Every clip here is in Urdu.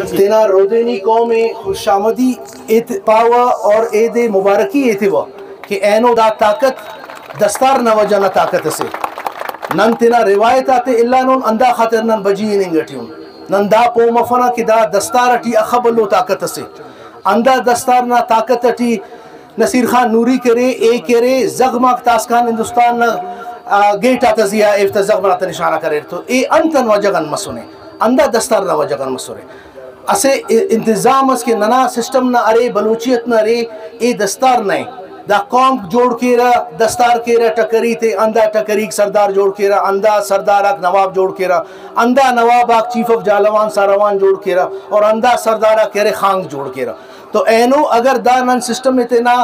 تینا رودینی قوم خوش آمدی پاوا اور عید مبارکی ایتوا کہ اینو دا طاقت دستار نوجانا طاقت سے نن تینا روایت آتے اللہ نون اندہ خاطر نن بجی ننگٹیون نن دا پو مفنا کہ دا دستار اٹی اخبلو طاقت سے اندہ دستار نا طاقت اٹی نصیر خان نوری کرے اے کرے زغمک تاسکان ہندوستان گیٹ آتا زیا ایفتا زغمراتا نشانہ کرے تو اے انتن وجگن مسونے اندہ دستار نا وجگن مسونے اسے انتظام اس کے ننا سسٹم نہ ارے بلوچیت نہ ارے اے دستار نہیں دا قوم جوڑ کے رہا دستار کے رہا ٹکری تے اندہ ٹکریک سردار جوڑ کے رہا اندہ سردار آک نواب جوڑ کے رہا اندہ نواب آک چیف آف جالوان ساروان جوڑ کے رہا اور اندہ سردار آک کہرے خانگ جوڑ کے رہا تو اینو اگر دا نن سسٹم میں تینا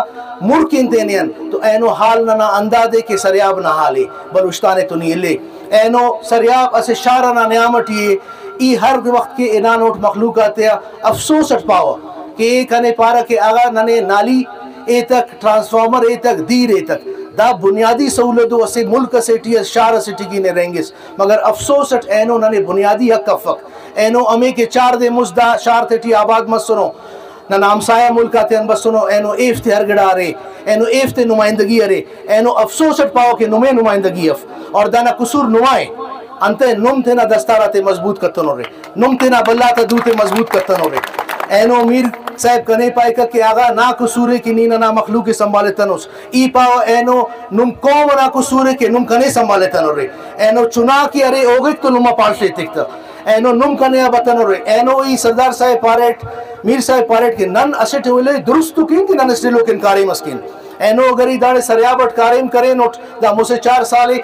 مرکن تینین تو اینو حال ننا اندہ دے کہ سریاب نہ حالے بلوچتانے تو نہیں لے اینو سریاب اسے شارنا نعمٹیے ای ہر وقت کے انانوٹ مخلوقات افسوس اٹھ پاؤ کہ ایک کنے پارا کہ آگا ننے نالی اے تک ٹرانسفارمر اے تک دیر اے تک دا بنیادی سہولتو اسے ملک سیٹی شار سیٹی کی نے رنگس مگر افسوس اٹھ اینو ننے بنیادی حق کفق اینو امے کے چار دے مزدہ شار تیٹی آباد مت سنو نہ نامسایہ ملکاتے ان بس سنو اینو ایفتے ہرگڑا رے اینو ایفتے نمائندگی ارے اینو افسوس اٹھ پاؤ کہ نمے نمائندگی اف اور دانا قصور نمائے انتے نم تینا دستاراتے مضبوط کتنو رے نم تینا بلاتا دوتے مضبوط کتنو رے اینو امیر صاحب کنے پائے کہ آگا نا قصورے کی نینا نا مخلوق سنبھالے تنوس ای پاو اینو نم قوم نا قصورے کے نم کنے سنبھالے تنو رے اینو چنا کی ارے اوگت تو نمہ پاس لیتے تھا اینو نم کنے بتنو رے اینو ای سردار صاحب پاریٹ میر صاحب پاریٹ کے نن اسے ٹھولے درست تو کین کہ نن اس لوگ انکاری مسکین اینو اگر داڑے سریابٹ کاریم کرے نوٹ دا مجھے 4 سالے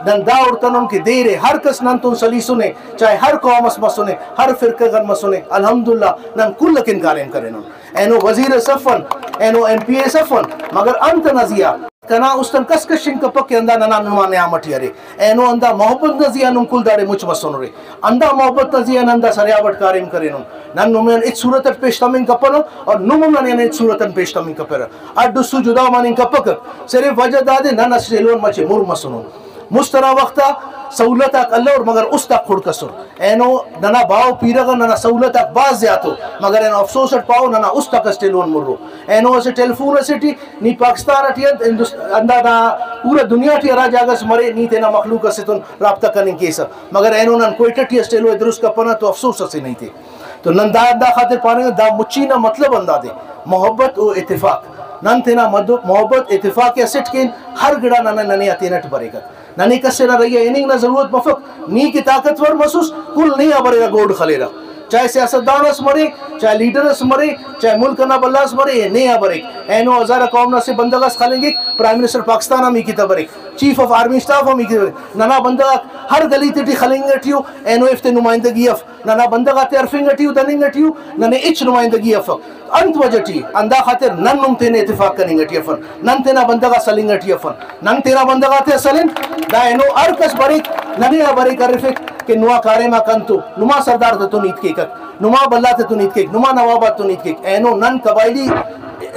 نن دا اڑتنم کے دے رے ہر کس نن تن سلی سنے چاہے ہر قوم اس مسنے ہر فرقہ غن مسنے الحمدللہ نن کل لکن کاریم کرے نن اینو وزیر صفن اینو ایم پی اے صفن مگر انت نزیہ کنا استن کس کشن کپک کے اندہ ننا نما نعمت یارے اینو اندہ محبت نزیہ نم کل داڑے مجھ مسن رے اندہ محبت نزیہ نندہ سریابٹ کاریم کرے نن نمین ایک صورت پیش تمین کپنو اور نمین ایک صورت پیش تمین کپر اڈسو جدا مانین کپک صرف وجہ دادے نن اسلون مچے مر مسنو مسترا وقتا سہولتاک اللہ اور مگر اس تک کھڑ کسر اینو ننا باو پیرگا ننا سہولتاک باز زیادو مگر اینو افسوس اٹ پاؤ ننا اس تک اسٹیلون مرو اینو اسے ٹیلیفون اسے ٹی نی پاکستان اٹی اندہ نا پورا دنیا ٹی ارا جاگس مرے نی تینا مخلوق اسے تن رابطہ کرنے کیسا مگر اینو نن کوئٹا ٹی اسٹیلو درست کپنا تو افسوس اسے نہیں تھے تو نن دا خاطر پانے گا دا مچینا مطلب اندہ دے محبت و اتفاق نن تینا محبت اتفاق یا سٹ کین ہر گڑا ننا ننی آتینٹ برے گا ننی کسے نہ رہی ہے انہیں نہ ضرورت مفق نی کی طاقتور محسوس کل نہیں آبرے گا گوڑ خلے رہا چاہے سیاستدان اس مرے چاہے لیڈر اس مرے چاہے ملک نہ بلہ اس مرے یہ نہیں آبرے اینو ہزارہ قوم نہ سے بندگا اس کھالیں گے پرائم منسٹر پاکستان ہمیں کی تبرے چیف آف آرمی سٹاف ہمیں کی تبرے ننا بندگا ہر گلی تیٹی خلیں گے ٹیو اینو افتے نمائندگی اف ننا بندگا تے عرفیں گے ٹیو دنیں گے ٹیو ننے اچ نمائندگی اف انت وجہ ٹی اندہ خاطر نن نم تینے اتفاق کریں گے ٹی افن نن تینا بندگا سلیں گے ٹی افن نن تینا بندگا تے سلیں دا اینو ارکس بریک ننے بریک عرفک کہ نوا کارے ما کنتو نما سردار تو نیت کے کک نما بلہ تو نیت کے نما نوابات تو نیت کے اینو نن قبائلی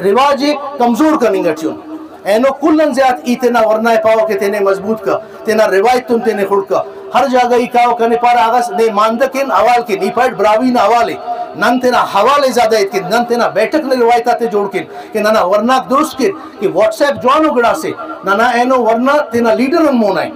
رواج کمزور کریں گے ٹیون اینو کلن زیاد ایتنا ورنہ پاو کہ تینے مضبوط کا تینا روایت تن تینے خڑ کا ہر جاگہ ہی کاو کنے پارا آغاز نے ماندکن اوال کے نی پائٹ براوین اوالے نن تینا حوالے زیادہ ایت کے نن تینا بیٹک نے روایتاتے جوڑ کے کہ ننا ورناک درست کے کہ واٹس ایپ جوانو گڑا سے ننا اینو ورنہ تینا لیڈر ان مونائیں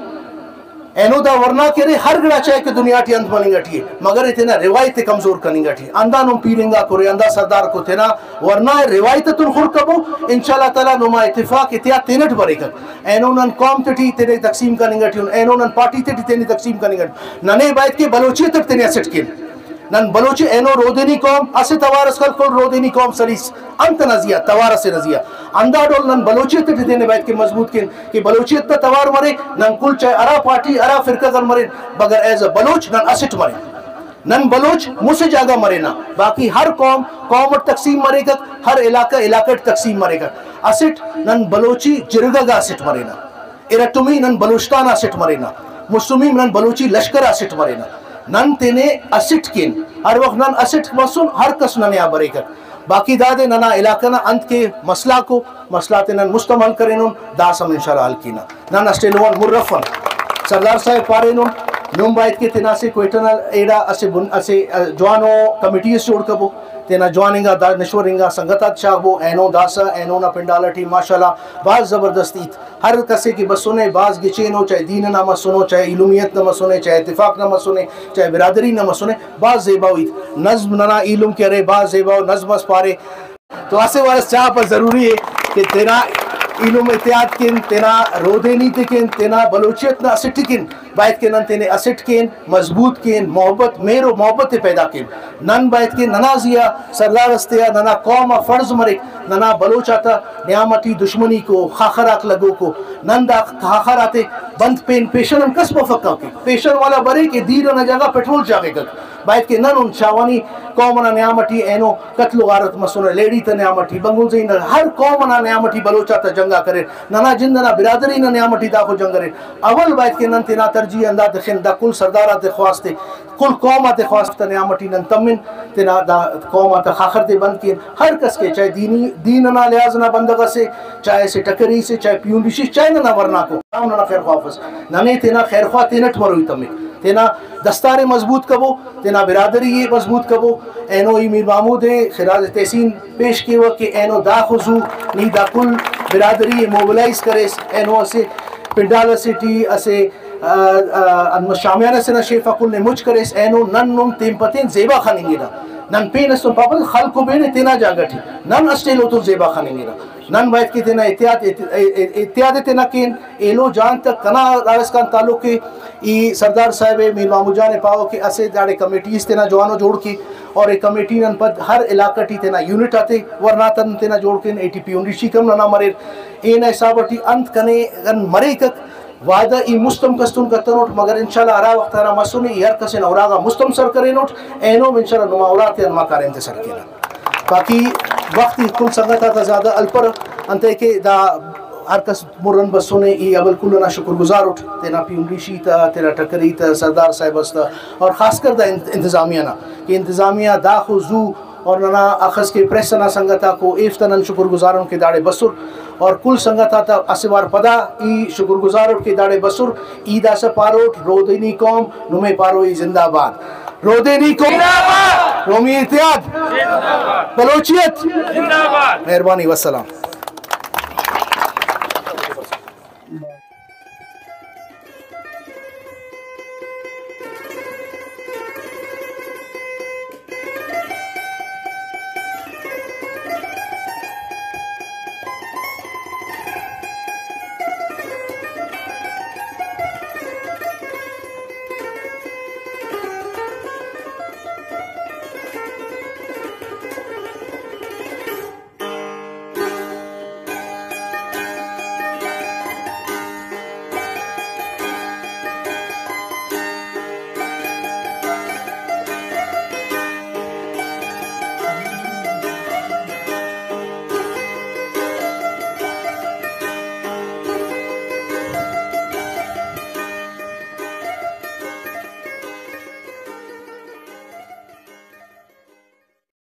اینو دا ورنہ کے رہے ہر گڑا چاہے کہ دنیا ٹی انت بنیں گا ٹی مگر اتنا روایت کمزور کریں گا ٹی اندہ نم پیریں گا کرے اندہ سردار کو تینا ورنہ روایت تن خور کبو انشاءاللہ تعالیٰ نما اتفاق اتیاد تینٹ برے کر اینو نن قوم تی تینے تقسیم کریں گا ٹی اینو نن پارٹی تی تینے تقسیم کریں گا ٹی ننے باید کے بلوچی تک تینے اسٹ کن نن بلوچی اینو رودینی قوم اسے توارس کل کل رودینی قوم سلیس انت نزیہ توارس نزیہ اندہ ڈول نن بلوچیت تی دینے باید کے مضبوط کن کہ بلوچیت تا توار مرے نن کل چاہے ارا پارٹی ارا فرقہ کر مرے بگر ایز بلوچ نن اسٹ مرے نن بلوچ مسے جاگہ مرے نا باقی ہر قوم تقسیم مرے گا ہر علاقہ تقسیم مرے گا اسٹ نن بلوچی جرگہ گا اسٹ مرے نا ارٹمی نن بلوچتان اسٹ مرے نا مسلمین نن بلوچی لشکر اسٹ مرے نا نن تینے اسٹ کن ہر وقت نن اسٹ مسن ہر کس ننے آبرے کر باقی دادے ننا علاقہ نا انت کے مسئلہ کو مسئلہ تینن مستعمل کریں دا سم انشاءاللہ حل کینا نن اسٹیلوان مرفن سردار صاحب پارے نم باید کے تنا سے کوئٹنا ایڈا اسے جوانو کمیٹیز جوڑ کبو تینا جواننگا دا نشورنگا سنگتات چاہبو اینو داسا اینو نا پنڈالٹی ماشاءاللہ باز زبردستی ہر کسے کی بس سنے باز گچینو چاہے دین نہ مت سنو چاہے علومیت نہ مت سنے چاہے اتفاق نہ مت سنے چاہے برادری نہ مت سنے باز زیباویت نظم ننا علم کرے باز زیباو نظم اس پارے تو اسے وارس چاہ پر ضروری ہے کہ تینا علم اتحاد کن تینا رودینی تکن تینا بلوچیت نا اسٹ کن باید کے نن تینے اسٹ کن مضبوط کن محبت میرو محبت پیدا کن نن باید کے ننا زیا سردار استیا ننا قوم فرض مرک ننا بلوچاتا نیامتی دشمنی کو خاخراک لگو کو نن دا خاخراتے بند پین پیشن ان کس بفقا کی پیشن والا برے کہ دیر نہ جگہ پیٹرول جاگے گا باید کے نن ان شاوانی قومنا نیامتی اینو قتل و غارت مسونا لیڈی تا نیامتی بنگل زین ہر قومنا نیامتی بلوچاتا جنگا کرے ننا جندنا برادری نا نیامتی دا کو جنگ کرے اول باید کے نن تینا ترجیح اندہ دخن دا کل سردارات خواستے کل قومات خواستے نیامتی نن تمن تینا دا قومات خاخر دے بند کین ہر کس کے چاہے دیننا لحاظنا بندگا سے چاہے سے ٹکری سے چاہے پیونڈی سے چاہے ننا ورنا کو ننا خیر خوافز ننے تینا خیر خواہ تینٹ مروی تمن تینا دستار مضبوط کبو تینا برادری یہ مضبوط کبو اینو میر محمود خراج تحسین پیش کے وقت کہ اینو دا خضو نی دا کل برادری موبلائز کرے اینو اسے پنڈال سٹی اسے شامیانہ سے شیفہ کل نے مجھ کرے اینو نن نم تیم پتین زیبا خانیں گے نن پین اس تم پاپل خلقو بینے تینا جاگا تھی نن اسٹیلو تو زیبا خانیں گے نن باید کی تینا اتحاد تینا کین ایلو جان تک کنا دارسکان تعلق کے ای سردار صاحب میر محمود جان پاو کہ اسے داڑے کمیٹیز تینا جوانو جوڑ کی اور ایک کمیٹی نن پد ہر علاقہ ٹی تینا یونٹ آتے ورنہ تن تینا جوڑ کے اے ٹی پی انڈی شکم ننا مرے این حسابٹی انت کنے ان مرے کک وعدہ ای مستم کستون کرتا نوٹ مگر انشاءاللہ ارا وقت ارا مسونی ہر کسی نوراغا مستم سر کرے نوٹ اینو انشاءاللہ نماورات انما کار انتصر کینا باقی وقتی کل سنگتا تا زیادہ الپر انتے کہ دا ہر کس مرن بسونے ای اول کلنا شکر گزار اٹھ تینا پیونگیشی تا تینا ٹکری تا سردار صاحب استا اور خاص کر دا انتظامیہ نا کہ انتظامیہ دا خوزو اور ننا اخذ کے پریس نا سنگتا کو ایفتنن شکر گزاروں کے داڑے بسر اور کل سنگتا تا اسوار پدا ای شکر گزاروں کے داڑے بسر ای دا سا پاروٹ رودینی قوم نمے پاروئی زندہ باد رودینی قوم رومی اتحاد بلوچیت مہربانی والسلام